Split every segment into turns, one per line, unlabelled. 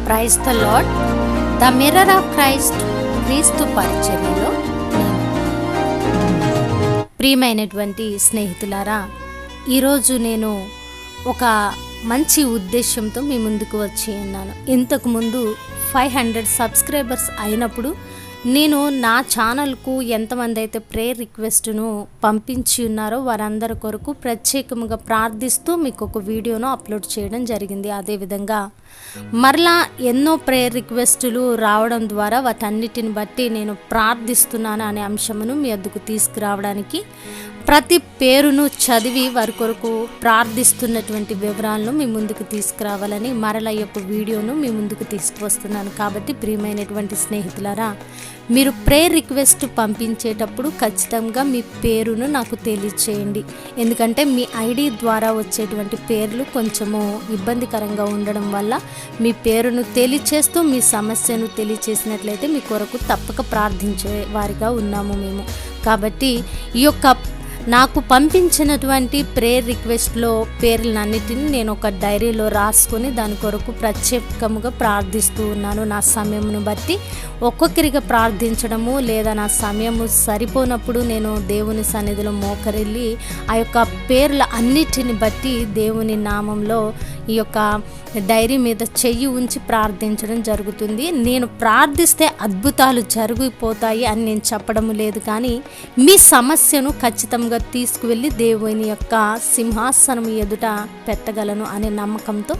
Praise the lord. The mirror of Christ క్రీస్తు పరిచర్యలో నేను. ప్రియమైనటువంటి స్నేహితులారా, ఈరోజు నేను ఒక మంచి ఉద్దేశంతో మీ ముందుకు వచ్చి ఉన్నాను. ఇంతకుముందు 500 సబ్స్క్రైబర్స్ అయినప్పుడు నేను నా ఛానల్కు ఎంతమంది అయితే ప్రేయర్ రిక్వెస్ట్ను పంపించి ఉన్నారో వారందరి కొరకు ప్రత్యేకంగా ప్రార్థిస్తూ మీకు ఒక వీడియోను అప్లోడ్ చేయడం జరిగింది. అదేవిధంగా మరలా ఎన్నో ప్రేయర్ రిక్వెస్టులు రావడం ద్వారా వాటన్నిటిని బట్టి నేను ప్రార్థిస్తున్నాను అనే అంశమును మీ వద్దకు తీసుకురావడానికి, ప్రతి పేరును చదివి వారి కొరకు ప్రార్థిస్తున్నటువంటి వివరాలను మీ ముందుకు తీసుకురావాలని మరలా ఈ యొక్క వీడియోను మీ ముందుకు తీసుకువస్తున్నాను. కాబట్టి ప్రియమైనటువంటి స్నేహితులారా, మీరు ప్రేయర్ రిక్వెస్ట్ పంపించేటప్పుడు ఖచ్చితంగా మీ పేరును నాకు తెలియచేయండి. ఎందుకంటే మీ ఐడి ద్వారా వచ్చేటువంటి పేర్లు కొంచెము ఇబ్బందికరంగా ఉండడం వల్ల మీ పేరును తెలియచేస్తూ మీ సమస్యను తెలియచేసినట్లయితే మీ కొరకు తప్పక ప్రార్థించే వారిగా ఉన్నాము మేము. కాబట్టి ఈ యొక్క నాకు పంపించినటువంటి ప్రేయర్ రిక్వెస్ట్లో పేర్లన్నిటిని నేను ఒక డైరీలో రాసుకొని దాని కొరకు ప్రత్యేకంగా ప్రార్థిస్తూ ఉన్నాను. నా సమయమును బట్టి ఒక్కొక్కరిగా ప్రార్థించడము, లేదా నా సమయము సరిపోనప్పుడు నేను దేవుని సన్నిధిలో మోకరిల్లి ఆ యొక్క పేర్ల అన్నిటిని బట్టి దేవుని నామంలో ఈ యొక్క డైరీ మీద చెయ్యి ఉంచి ప్రార్థించడం జరుగుతుంది. నేను ప్రార్థిస్తే అద్భుతాలు జరిగిపోతాయి అని నేను చెప్పడం లేదు, కానీ మీ సమస్యను ఖచ్చితంగా తీసుకువెళ్ళి దేవుని యొక్క సింహాసనం ఎదుట పెట్టగలను అనే నమ్మకంతో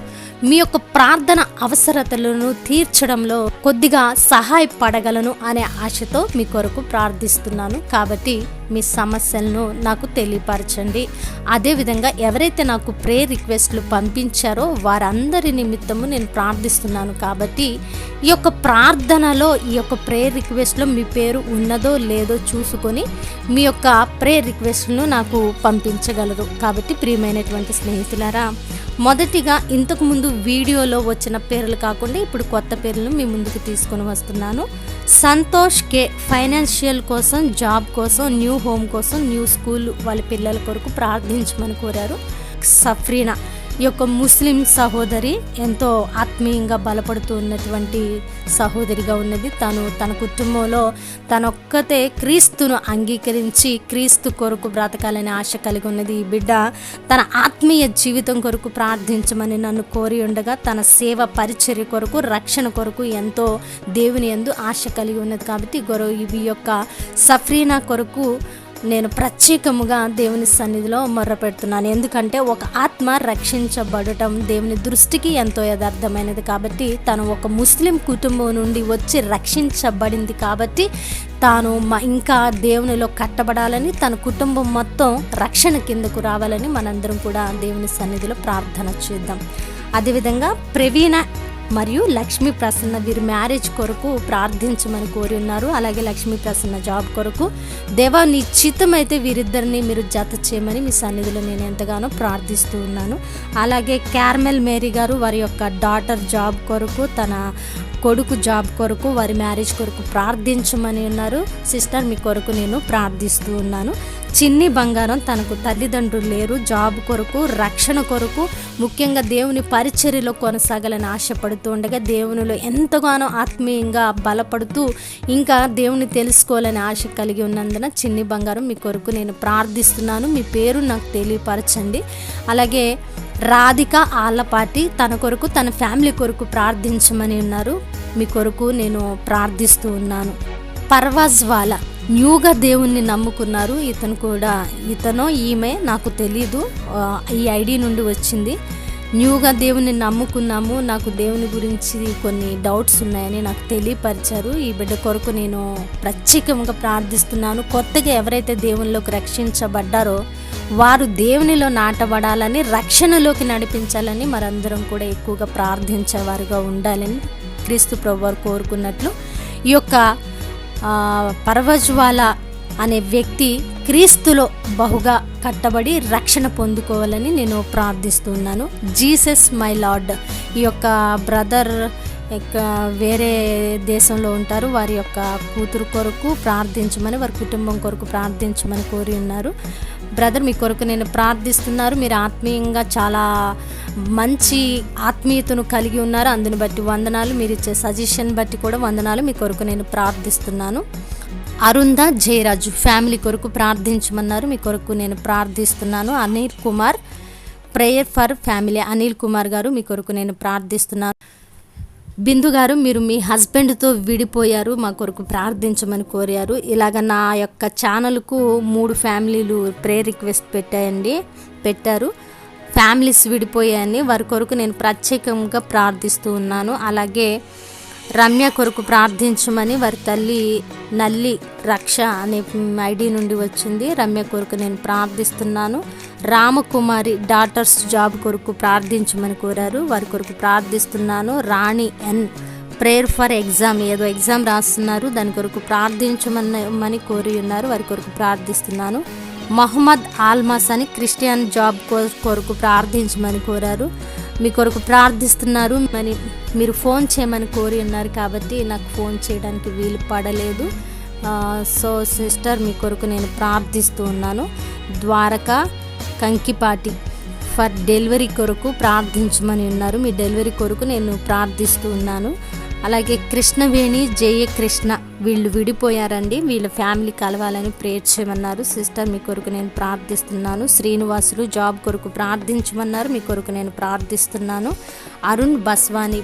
మీ యొక్క ప్రార్థన అవసరతలను తీర్చడంలో కొద్దిగా సహాయపడగలను అనే ఆశతో మీ కొరకు ప్రార్థిస్తున్నాను. కాబట్టి మీ సమస్యలను నాకు తెలియపరచండి. అదేవిధంగా ఎవరైతే నాకు ప్రేయర్ రిక్వెస్ట్లు పంపించారో వారందరి నిమిత్తము నేను ప్రార్థిస్తున్నాను. కాబట్టి ఈ యొక్క ప్రార్థనలో ఈ యొక్క ప్రేయర్ రిక్వెస్ట్లో మీ పేరు ఉన్నదో లేదో చూసుకొని మీ యొక్క ప్రేయర్ రిక్వెస్ట్లను నాకు పంపించగలరు. కాబట్టి ప్రియమైనటువంటి స్నేహితులారా, మొదటిగా ఇంతకుముందు వీడియోలో వచ్చిన పేర్లు కాకుండా ఇప్పుడు కొత్త పేర్లను మీ ముందుకు తీసుకొని వస్తున్నాను. సంతోష్ కే ఫైనాన్షియల్ కోసం, జాబ్ కోసం, న్యూ హోమ్ కోసం, న్యూ స్కూల్ వాళ్ళ పిల్లల కొరకు ప్రార్థించమని కోరారు. సఫ్రీనా ఈ యొక్క ముస్లిం సహోదరి ఎంతో ఆత్మీయంగా బలపడుతూ ఉన్నటువంటి సహోదరిగా ఉన్నది. తన కుటుంబంలో తనొక్కతే క్రీస్తును అంగీకరించి క్రీస్తు కొరకు బ్రతకాలనే ఆశ కలిగి ఉన్నది. ఈ బిడ్డ తన ఆత్మీయ జీవితం కొరకు ప్రార్థించమని నన్ను కోరి ఉండగా తన సేవ పరిచర్య కొరకు, రక్షణ కొరకు ఎంతో దేవుని యందు ఆశ కలిగి ఉన్నది. కాబట్టి ఈ యొక్క సఫ్రీనా కొరకు నేను ప్రత్యేకముగా దేవుని సన్నిధిలో మొర్రపెడుతున్నాను. ఎందుకంటే ఒక ఆత్మ రక్షించబడటం దేవుని దృష్టికి ఎంతో యథార్థమైనది. కాబట్టి తను ఒక ముస్లిం కుటుంబం నుండి వచ్చి రక్షించబడింది. కాబట్టి తాను ఇంకా దేవునిలో కట్టబడాలని, తన కుటుంబం మొత్తం రక్షణ కిందకు రావాలని మనందరం కూడా దేవుని సన్నిధిలో ప్రార్థన చేద్దాం. అదేవిధంగా ప్రవీణ మరియు లక్ష్మీ ప్రసన్న వీరి మ్యారేజ్ కొరకు ప్రార్థించమని కోరి ఉన్నారు. అలాగే లక్ష్మీ ప్రసన్న జాబ్ కొరకు దేవా నీ చిత్తమైతే వీరిద్దరిని మీరు జత చేయమని మీ సన్నిధిలో నేను ఎంతగానో ప్రార్థిస్తూ ఉన్నాను. అలాగే క్యార్మెల్ మేరీ గారు వారి యొక్క డాటర్ జాబ్ కొరకు, తన కొడుకు జాబ్ కొరకు, వారి మ్యారేజ్ కొరకు ప్రార్థించమని ఉన్నారు. సిస్టర్ మీ కొరకు నేను ప్రార్థిస్తూ ఉన్నాను. చిన్ని బంగారం తనకు తల్లిదండ్రులు లేరు, జాబ్ కొరకు, రక్షణ కొరకు, ముఖ్యంగా దేవుని పరిచర్యలో కొనసాగాలని ఆశపడుతూ ఉండగా దేవునిలో ఎంతగానో ఆత్మీయంగా బలపడుతూ ఇంకా దేవుని తెలుసుకోవాలని ఆశ కలిగి ఉన్నందున చిన్ని బంగారం మీ కొరకు నేను ప్రార్థిస్తున్నాను. మీ పేరు నాకు తెలియపరచండి. అలాగే రాధిక ఆళ్ళపాటి తన కొరకు, తన ఫ్యామిలీ కొరకు ప్రార్థించమని ఉన్నారు. మీ కొరకు నేను ప్రార్థిస్తూ ఉన్నాను. పర్వాజ్ వాలా న్యూగా దేవుణ్ణి నమ్ముకున్నారు. ఇతనో ఈమె నాకు తెలీదు, ఈ ఐడి నుండి వచ్చింది. న్యూగా దేవుని నమ్ముకున్నాము, నాకు దేవుని గురించి కొన్ని డౌట్స్ ఉన్నాయని నాకు తెలియపరిచారు. ఈ బిడ్డ కొరకు నేను ప్రత్యేకంగా ప్రార్థిస్తున్నాను. కొత్తగా ఎవరైతే దేవునిలోకి రక్షించబడ్డారో వారు దేవునిలో నాటబడాలని, రక్షణలోకి నడిపించాలని మనందరం కూడా ఎక్కువగా ప్రార్థించేవారుగా ఉండాలని క్రీస్తు ప్రభువారు కోరుకున్నట్లు ఈ యొక్క పర్వజ్ వాలా అనే వ్యక్తి క్రీస్తులో బహుగా కట్టబడి రక్షణ పొందుకోవాలని నేను ప్రార్థిస్తున్నాను. జీసస్ మై లార్డ్ ఈ యొక్క బ్రదర్ వేరే దేశంలో ఉంటారు. వారి యొక్క కూతురు కొరకు ప్రార్థించమని, వారి కుటుంబం కొరకు ప్రార్థించమని కోరి ఉన్నారు. బ్రదర్, మీ కొరకు నేను ప్రార్థిస్తున్నారు. మీరు ఆత్మీయంగా చాలా మంచి ఆత్మీయతను కలిగి ఉన్నారు. అందుని బట్టి వందనాలు. మీరు ఇచ్చే సజెషన్ బట్టి కూడా వందనాలు. మీ కొరకు నేను ప్రార్థిస్తున్నాను. అరుంధ జయరాజు ఫ్యామిలీ కొరకు ప్రార్థించమన్నారు. మీ కొరకు నేను ప్రార్థిస్తున్నాను. Anil Kumar prayer for family. Anil Kumar గారు, మీ కొరకు నేను ప్రార్థిస్తున్నాను. బిందు గారు, మీరు మీ హస్బెండ్తో విడిపోయారు, మా కొరకు ప్రార్థించమని కోరారు. ఇలాగ నా యొక్క ఛానల్కు 3 ఫ్యామిలీలు ప్రేయర్ రిక్వెస్ట్ పెట్టారు. ఫ్యామిలీస్ విడిపోయాయని వారి కొరకు నేను ప్రత్యేకంగా ప్రార్థిస్తూ ఉన్నాను. అలాగే రమ్య కొరకు ప్రార్థించమని వారి తల్లి నల్లి రక్ష అనే ఐడి నుండి వచ్చింది. రమ్య కొరకు నేను ప్రార్థిస్తున్నాను. రామకుమారి డాటర్స్ జాబ్ కొరకు ప్రార్థించమని కోరారు. వారి కొరకు ప్రార్థిస్తున్నాను. రాణి ఎన్ ప్రేయర్ ఫర్ ఎగ్జామ్, ఏదో ఎగ్జామ్ రాస్తున్నారు, దాని కొరకు ప్రార్థించమని కోరి ఉన్నారు. వారి కొరకు ప్రార్థిస్తున్నాను. మహమ్మద్ ఆల్మాస్ అని క్రిస్టియన్ జాబ్ కొరకు ప్రార్థించమని కోరారు. మీ కొరకు ప్రార్థిస్తున్నారు. మీరు ఫోన్ చేయమని కోరి ఉన్నారు కాబట్టి నాకు ఫోన్ చేయడానికి వీలు పడలేదు. సో సిస్టర్, మీ కొరకు నేను ప్రార్థిస్తూ ఉన్నాను. ద్వారకా కంకిపాటి ఫర్ డెలివరీ కొరకు ప్రార్థించమని ఉన్నారు. మీ డెలివరీ కొరకు నేను ప్రార్థిస్తూ ఉన్నాను. అలాగే కృష్ణవేణి జయకృష్ణ, వీళ్ళు విడిపోయారండి, వీళ్ళ ఫ్యామిలీ కలవాలని ప్రేయర్ చేయమన్నారు. సిస్టర్, మీ కొరకు నేను ప్రార్థిస్తున్నాను. శ్రీనివాసులు జాబ్ కొరకు ప్రార్థించమన్నారు. మీ కొరకు నేను ప్రార్థిస్తున్నాను. అరుణ్ బస్వాని,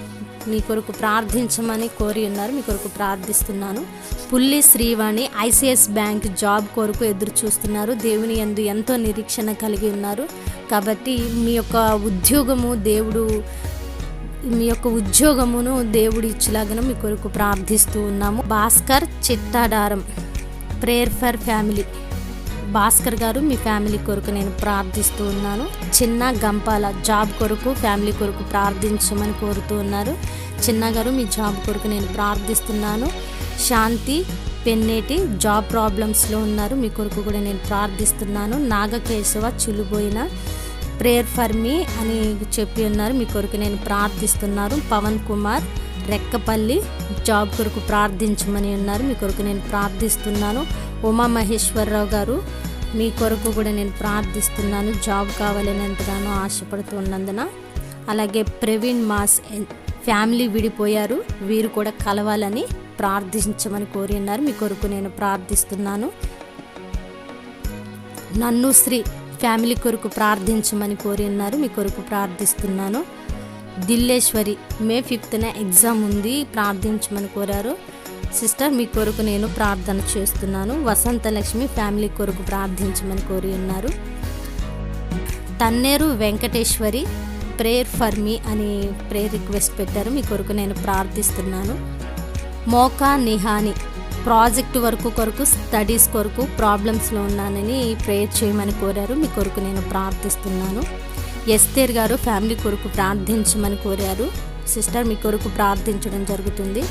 మీ కొరకు ప్రార్థించమని కోరి ఉన్నారు. మీ కొరకు ప్రార్థిస్తున్నాను. పుల్లి శ్రీవాణి ఐసిఐఎస్ బ్యాంక్ జాబ్ కొరకు ఎదురు చూస్తున్నారు. దేవుని యందు ఎంతో నిరీక్షణ కలిగి ఉన్నారు. కాబట్టి మీ యొక్క ఉద్యోగమును దేవుడు ఇచ్చేలాగా మీ కొరకు ప్రార్థిస్తూ ఉన్నాము. Bhaskar Chittadaram prayer for family. Bhaskar garu, మీ ఫ్యామిలీ కొరకు నేను ప్రార్థిస్తూ ఉన్నాను. చిన్న గంపాల జాబ్ కొరకు ఫ్యామిలీ కొరకు ప్రార్థించమని కోరుతూ ఉన్నారు. చిన్న గారు, మీ జాబ్ కొరకు నేను ప్రార్థిస్తున్నాను. శాంతి పెన్నేటి జాబ్ ప్రాబ్లమ్స్లో ఉన్నారు. మీ కొరకు కూడా నేను ప్రార్థిస్తున్నాను. నాగకేశవ చిలుబోయిన ప్రేయర్ ఫర్ మీ అని చెప్పి ఉన్నారు. మీ కొరకు నేను ప్రార్థిస్తున్నాను. పవన్ కుమార్ రెక్కపల్లి జాబ్ కొరకు ప్రార్థించమని ఉన్నారు. మీ కొరకు నేను ప్రార్థిస్తున్నాను. ఉమా మహేశ్వరరావు గారు, మీ కొరకు కూడా నేను ప్రార్థిస్తున్నాను. జాబ్ కావాలని ఎంతగానో ఆశపడుతున్నందున. అలాగే ప్రవీణ్ మాస్ ఫ్యామిలీ విడిపోయారు, వీరు కూడా కలవాలని ప్రార్థించమని కోరి ఉన్నారు. మీ కొరకు నేను ప్రార్థిస్తున్నాను. నన్ను శ్రీ ఫ్యామిలీ కొరకు ప్రార్థించమని కోరి ఉన్నారు. మీ కొరకు ప్రార్థిస్తున్నాను. దిల్లేశ్వరి మే 5న ఎగ్జామ్ ఉంది, ప్రార్థించమని కోరారు. సిస్టర్, మీ కొరకు నేను ప్రార్థన చేస్తున్నాను. వసంతలక్ష్మి ఫ్యామిలీ కొరకు ప్రార్థించమని కోరి ఉన్నారు. తన్నేరు వెంకటేశ్వరి ప్రేయర్ ఫర్ మీ అని ప్రేయర్ రిక్వెస్ట్ పెట్టారు. మీ కొరకు నేను ప్రార్థిస్తున్నాను. మోకా నిహాని ప్రాజెక్ట్ కొరకు స్టడీస్ కొరకు ప్రాబ్లమ్స్లో ఉన్నానని ప్రేయర్ చేయమని కోరారు. మీ కొరకు నేను ప్రార్థిస్తున్నాను. ఎస్తేర్ గారు ఫ్యామిలీ కొరకు ప్రార్థించమని కోరారు. సిస్టర్, మీ కొరకు ప్రార్థించడం జరుగుతుంది.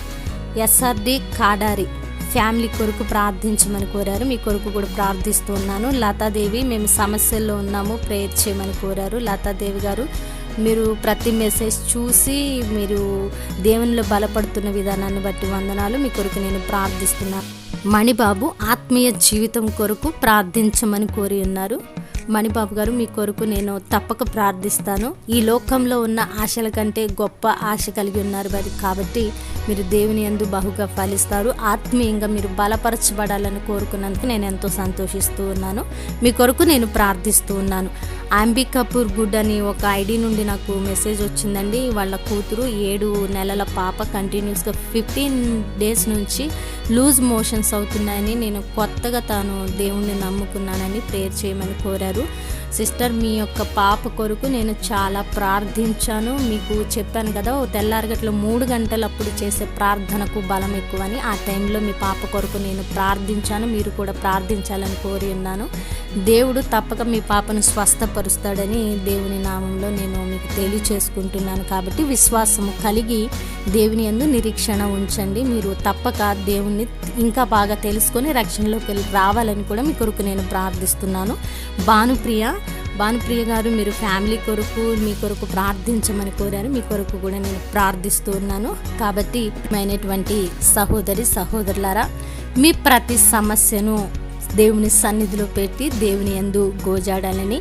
ఎస్ఆర్డి కాడారి ఫ్యామిలీ కొరకు ప్రార్థించమని కోరారు. మీ కొరకు కూడా ప్రార్థిస్తున్నాను. లతాదేవి, మేము సమస్యల్లో ఉన్నాము, ప్రేయర్ చేయమని కోరారు. లతాదేవి గారు, మీరు ప్రతి మెసేజ్ చూసి మీరు దేవునిలో బలపడుతున్న విధానాన్ని బట్టి వందనాలు. మీ కొరకు నేను ప్రార్థిస్తున్నాను. మణిబాబు ఆత్మీయ జీవితం కొరకు ప్రార్థించమని కోరి ఉన్నారు. మణిబాబు గారు, మీ కొరకు నేను తప్పక ప్రార్థిస్తాను. ఈ లోకంలో ఉన్న ఆశల కంటే గొప్ప ఆశ కలిగి ఉన్నారు కాబట్టి మీరు దేవుని యందు బహుగా ఫలిస్తారు. ఆత్మీయంగా మీరు బలపరచబడాలని కోరుకున్నందుకు నేను ఎంతో సంతోషిస్తూ ఉన్నాను. మీ కొరకు నేను ప్రార్థిస్తూ ఉన్నాను. అంబికాపూర్ గుడ్ అని ఒక ఐడి నుండి నాకు మెసేజ్ వచ్చిందండి. వాళ్ళ కూతురు 7 నెలల పాప కంటిన్యూస్గా 15 డేస్ నుంచి లూజ్ మోషన్స్ అవుతున్నాయని, నేను కొత్తగా తాను దేవుణ్ణి నమ్ముకున్నానని ప్రేయర్ చేయమని కోరారు. సిస్టర్, మీ యొక్క పాప కొరకు నేను చాలా ప్రార్థించాను. మీకు చెప్పాను కదా, తెల్లారగట్ల 3 గంటలప్పుడు చేసే ప్రార్థనకు బలం ఎక్కువని. ఆ టైంలో మీ పాప కొరకు నేను ప్రార్థించాను. మీరు కూడా ప్రార్థించాలని కోరి ఉన్నాను. దేవుడు తప్పక మీ పాపను స్వస్థపరుస్తాడని దేవుని నామంలో నేను మీకు తెలియచేసుకుంటున్నాను. కాబట్టి విశ్వాసము కలిగి దేవుని యందు నిరీక్షణ ఉంచండి. మీరు తప్పక దేవుణ్ణి ఇంకా బాగా తెలుసుకొని రక్షణలోకి రావాలని కూడా మీ కొరకు నేను ప్రార్థిస్తున్నాను. భానుప్రియ భానుప్రియ గారు మీరు ఫ్యామిలీ కొరకు మీ కొరకు ప్రార్థించమని కోరారు. మీ కొరకు కూడా నేను ప్రార్థిస్తూ ఉన్నాను. కాబట్టి అయినటువంటి సహోదరి సహోదరులారా, మీ ప్రతి సమస్యను దేవుని సన్నిధిలో పెట్టి దేవుని యందు గోజాడాలని,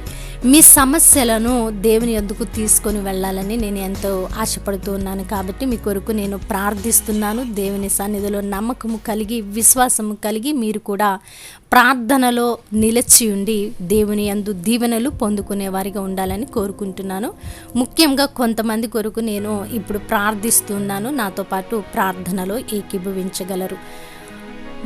మీ సమస్యలను దేవుని యందుకు తీసుకొని వెళ్ళాలని నేను ఎంతో ఆశపడుతూ ఉన్నాను. కాబట్టి మీ కొరకు నేను ప్రార్థిస్తున్నాను. దేవుని సన్నిధిలో నమ్మకము కలిగి విశ్వాసము కలిగి మీరు కూడా ప్రార్థనలో నిలిచి ఉండి దేవుని యందు దీవెనలు పొందుకునే వారిగా ఉండాలని కోరుకుంటున్నాను. ముఖ్యంగా కొంతమంది కొరకు నేను ఇప్పుడు ప్రార్థిస్తున్నాను. నాతో పాటు ప్రార్థనలో ఏకీభవించగలరు.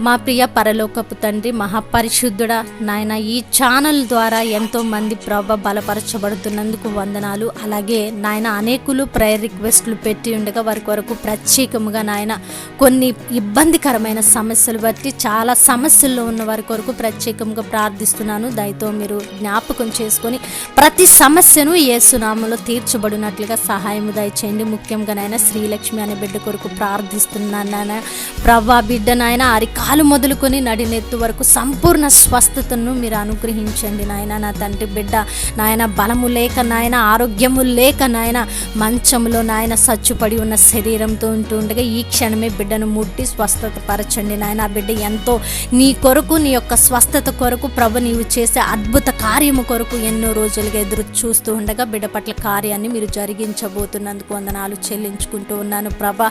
మా ప్రియ పరలోకపు తండ్రి, మహాపరిశుద్ధుడా నాయన, ఈ ఛానల్ ద్వారా ఎంతోమంది ప్రభ బలపరచబడుతున్నందుకు వందనాలు. అలాగే నాయన అనేకులు ప్రేయర్ రిక్వెస్ట్లు పెట్టి ఉండగా వారి కొరకు ప్రత్యేకముగా నాయన కొన్ని ఇబ్బందికరమైన సమస్యలు బట్టి చాలా సమస్యల్లో ఉన్న వారి కొరకు ప్రత్యేకంగా ప్రార్థిస్తున్నాను. దయతో మీరు జ్ఞాపకం చేసుకొని ప్రతి సమస్యను యేసునామములో తీర్చబడినట్లుగా సహాయము దయచేయండి. ముఖ్యంగా నాయన శ్రీలక్ష్మి అనే బిడ్డ కొరకు ప్రార్థిస్తున్నాను నాయన. ప్రభా బిడ్డ నాయన కాలు మొదలుకొని నడినెత్తు వరకు సంపూర్ణ స్వస్థతను మీరు అనుగ్రహించండి నాయన. నా తండ్రి బిడ్డ నాయన బలము లేక నాయన, ఆరోగ్యము లేక నాయన, మంచంలో నాయన సచ్చుపడి ఉన్న శరీరంతో ఉంటూ ఉండగా ఈ క్షణమే బిడ్డను ముట్టి స్వస్థత పరచండి నాయన. ఆ బిడ్డ ఎంతో నీ కొరకు, నీ యొక్క స్వస్థత కొరకు ప్రభు నీవు చేసే అద్భుత కార్యము కొరకు ఎన్నో రోజులుగా ఎదురు చూస్తూ ఉండగా బిడ్డ పట్ల కార్యాన్ని మీరు జరిగించబోతున్నందుకు వందనాలు చెల్లించుకుంటూ ఉన్నాను ప్రభ.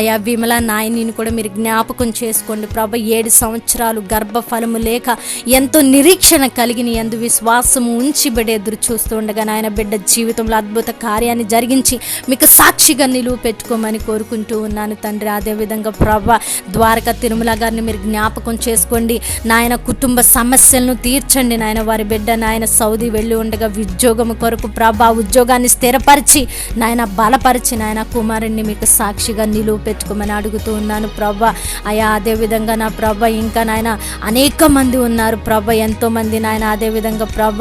అయా విమల నాయనిని కూడా మీరు జ్ఞాపకం చేసుకోండి ప్రభ. 7 సంవత్సరాలు గర్భఫలము లేక ఎంతో నిరీక్షణ కలిగి నీ యందు విశ్వాసము ఉంచి బిడ్డ ఎదురు చూస్తూ ఉండగా నాయన బిడ్డ జీవితంలో అద్భుత కార్యాన్ని జరిగించి మీకు సాక్షిగా నిలువ పెట్టుకోమని కోరుకుంటూ ఉన్నాను తండ్రి. అదేవిధంగా ప్రభా ద్వారకా తిరుమల గారిని మీరు జ్ఞాపకం చేసుకోండి నాయన. కుటుంబ సమస్యలను తీర్చండి నాయన. వారి బిడ్డ నాయన సౌదీ వెళ్ళి ఉండగా ఉద్యోగం కొరకు ప్రభా ఉద్యోగాన్ని స్థిరపరిచి నాయన బలపరిచి నాయన కుమారుణ్ణి మీకు సాక్షిగా నిలువ పెట్టుకోమని అడుగుతూ ఉన్నాను ప్రభా. అయా అదేవిధంగా నా ప్రభ ఇంకా నాయన అనేక మంది ఉన్నారు ప్రభ, ఎంతోమంది నాయన. అదేవిధంగా ప్రభ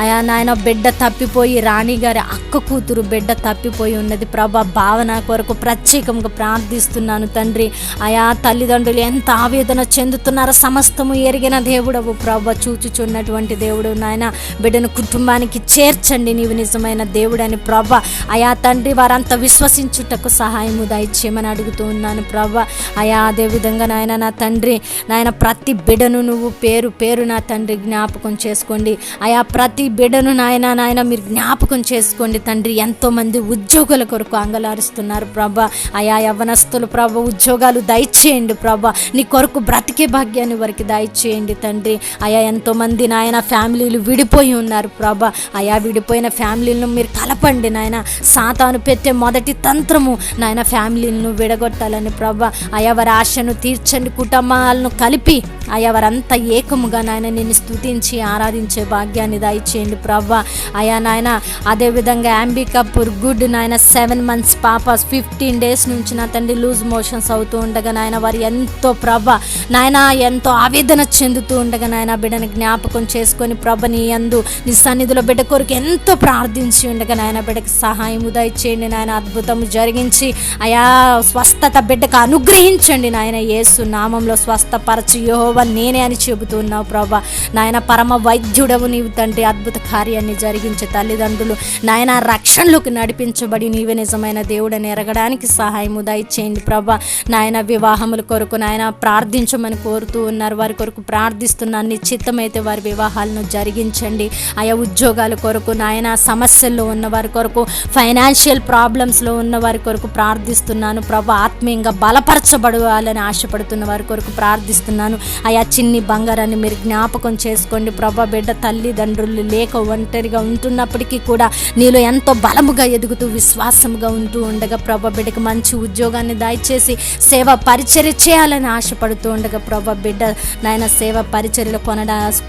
అయా నాయన బిడ్డ తప్పిపోయి రాణి గారి అక్క కూతురు బిడ్డ తప్పిపోయి ఉన్నది ప్రభ. భావన కొరకు ప్రత్యేకంగా ప్రార్థిస్తున్నాను తండ్రి. అయా తల్లిదండ్రులు ఎంత ఆవేదన చెందుతున్నారో సమస్తము ఎరిగిన దేవుడవు ప్రభ, చూచుచున్నటువంటి దేవుడు నాయన. బిడ్డను కుటుంబానికి చేర్చండి, నీవు నిజమైన దేవుడని ప్రభ. అయా తండ్రి వారంతా విశ్వసించుటకు సహాయము దయచేయమని అడుగుతూ ఉన్నాను ప్రభ. అయా అదేవిధంగా నాయన నా తండ్రి నాయన ప్రతి బిడ్డను నువ్వు పేరు పేరు నా తండ్రి జ్ఞాపకం చేసుకోండి. అయా ప్రతి బిడ్డను నాయన మీరు జ్ఞాపకం చేసుకోండి తండ్రి. ఎంతోమంది ఉద్యోగుల కొరకు అంగలారుస్తున్నారు ప్రభ. అయా యవ్వనస్తులు ప్రభ ఉద్యోగాలు దయచేయండి ప్రభ. నీ కొరకు బ్రతికే భాగ్యాన్ని వారికి దయచేయండి తండ్రి. అయా ఎంతోమంది నాయన ఫ్యామిలీలు విడిపోయి ఉన్నారు ప్రభ. అయా విడిపోయిన ఫ్యామిలీలను మీరు కలపండి నాయన. సాతాను పెట్టే మొదటి తంత్రము నాయన ఫ్యామిలీలను విడగొట్టాలని ప్రభ. అయా వారి ఆశను తీర్చండి, కుటుంబాలను కలిపి అయా వారంతా ఏకముగా నాయన నిన్ను స్తుతించి ఆరాధించే భాగ్యాన్ని దయచేయండి ప్రభా. అయా నాయన అదేవిధంగా అంబికాపూర్ గుడ్ నాయన 7 months పాప 15 days నుంచి నా తండ్రి లూజ్ మోషన్స్ అవుతూ ఉండగా నాయన వారు ఎంతో ప్రభా నాయన ఎంతో ఆవేదన చెందుతూ ఉండగా నాయన బిడ్డని జ్ఞాపకం చేసుకొని ప్రభ నీ యందు నీ సన్నిధిలో బిడ్డ కొరకు ఎంతో ప్రార్థించి ఉండగా నాయన బిడ్డకి సహాయం దయచేయండి నాయన. అద్భుతం జరిగించి అయా స్వస్థత బిడ్డకు అనుగ్రహించండి నాయన. యేసు నామంలో స్వస్థపరచు యెహోవా నేనే అని చెబుతున్నావు ప్రభా. నాయన పరమ వైద్యుడవు నీవు తండ్రి. అద్భుత కార్యాన్ని జరిగించే తల్లిదండ్రులు నాయన రక్షణలోకి నడిపించబడి నీవే నిజమైన దేవుడని ఎరగడానికి సహాయము దయచేయండి ప్రభా. నాయన వివాహముల కొరకు నాయన ప్రార్థించమని కోరుతూ ఉన్నారు. వారి కొరకు ప్రార్థిస్తున్నాను. నీ చిత్తమైతే వారి వివాహాలను జరిగించండి. ఆయా ఉద్యోగాల కొరకు నాయన సమస్యల్లో ఉన్న వారి కొరకు ఫైనాన్షియల్ ప్రాబ్లమ్స్లో ఉన్న వారి కొరకు ప్రార్థిస్తున్నాను ప్రభా. ఆత్మీయంగా బలపరచబడాలని ఆశపడుతున్న వారి కొరకు ప్రార్థిస్తున్నాను. ఆయా చిన్ని బంగారాన్ని మీరు జ్ఞాపకం చేసుకోండి ప్రభా. బిడ్డ తల్లిదండ్రులు లేక ఒంటరిగా ఉంటున్నప్పటికీ కూడా నీలో ఎంతో బలముగా ఎదుగుతూ విశ్వాసముగా ఉంటూ ఉండగా ప్రభా బిడ్డకు మంచి ఉద్యోగాన్ని దయచేసి సేవ పరిచర్య చేయాలని ఆశపడుతూ ఉండగా ప్రభా బిడ్డ నాయన సేవ పరిచర్యలో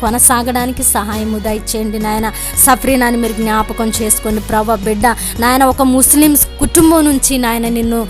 కొనసాగడానికి సహాయము దయచేయండి నాయన. సఫ్రీనాని మీరు జ్ఞాపకం చేసుకోండి ప్రభా. బిడ్డ నాయన ఒక ముస్లిమ్స్ కుటుంబం నుంచి నాయన నిన్ను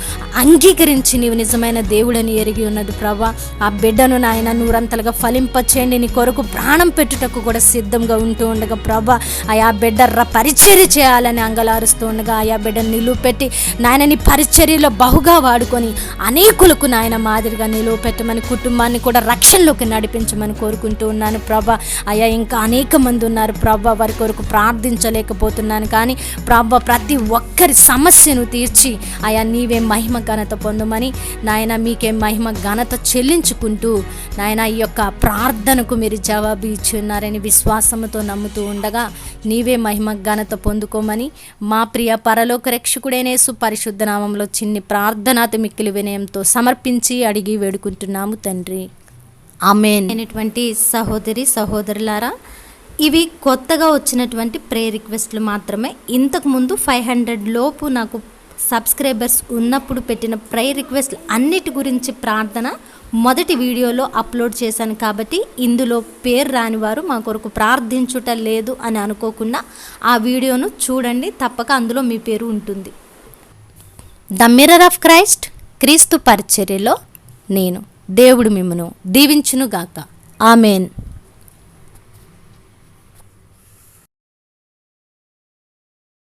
అంగీకరించి నీవు నిజమైన దేవుడని ఎరిగి ఉన్నది ప్రభా. ఆ బిడ్డను నాయన నూరంతలుగా ఫలింపచేయండి. నీ కొరకు ప్రాణం పెట్టుటకు కూడా సిద్ధంగా ఉంటూ ఉండగా ప్రభా ఆయా బిడ్డ పరిచర్య చేయాలని అంగలారుస్తూ ఉండగా ఆయా బిడ్డను నిలువ పెట్టి నాయన నీ పరిచర్యలో బహుగా వాడుకొని అనేకులకు నాయన మాదిరిగా నిలువ పెట్టమని, కుటుంబాన్ని కూడా రక్షణలోకి నడిపించమని కోరుకుంటూ ఉన్నాను ప్రభా. అయ్యా ఇంకా అనేక మంది ఉన్నారు ప్రభా, వారి కొరకు ప్రార్థించలేకపోతున్నాను కానీ ప్రభా ప్రతి ఒక్కరి సమస్యను తీర్చి అయా నీవే మహిమ ఘనత పొందమని నాయన మీకే మహిమ ఘనత చెల్లించుకుంటూ నాయన ఈ యొక్క ప్రార్థనకు మీరు జవాబు ఇచ్చి ఉన్నారని విశ్వాసంతో నమ్ముతూ ఉండగా నీవే మహిమ ఘనత పొందుకోమని మా ప్రియ పరలోక రక్షకుడైన యేసు పరిశుద్ధ నామంలో చిన్ని ప్రార్థనాతి మిక్కిలి వినయంతో సమర్పించి అడిగి వేడుకుంటున్నాము తండ్రి, ఆమేన్. అయినటువంటి సహోదరి సహోదరులారా, ఇవి కొత్తగా వచ్చినటువంటి ప్రేయర్ రిక్వెస్ట్లు మాత్రమే. ఇంతకుముందు 500 లోపు నాకు సబ్స్క్రైబర్స్ ఉన్నప్పుడు పెట్టిన ప్రేయర్ రిక్వెస్ట్లు అన్నిటి గురించి ప్రార్థన మొదటి వీడియోలో అప్లోడ్ చేశాను కాబట్టి ఇందులో పేరు రాని వారు మా కొరకు ప్రార్థించుట లేదు అని అనుకోకుండా ఆ వీడియోను చూడండి, తప్పక అందులో మీ పేరు ఉంటుంది. ద మిర్రర్ ఆఫ్ క్రైస్ట్, క్రీస్తు పరిచర్యలో నేను. దేవుడు మిమ్మును దీవించునుగాక. ఆమేన్.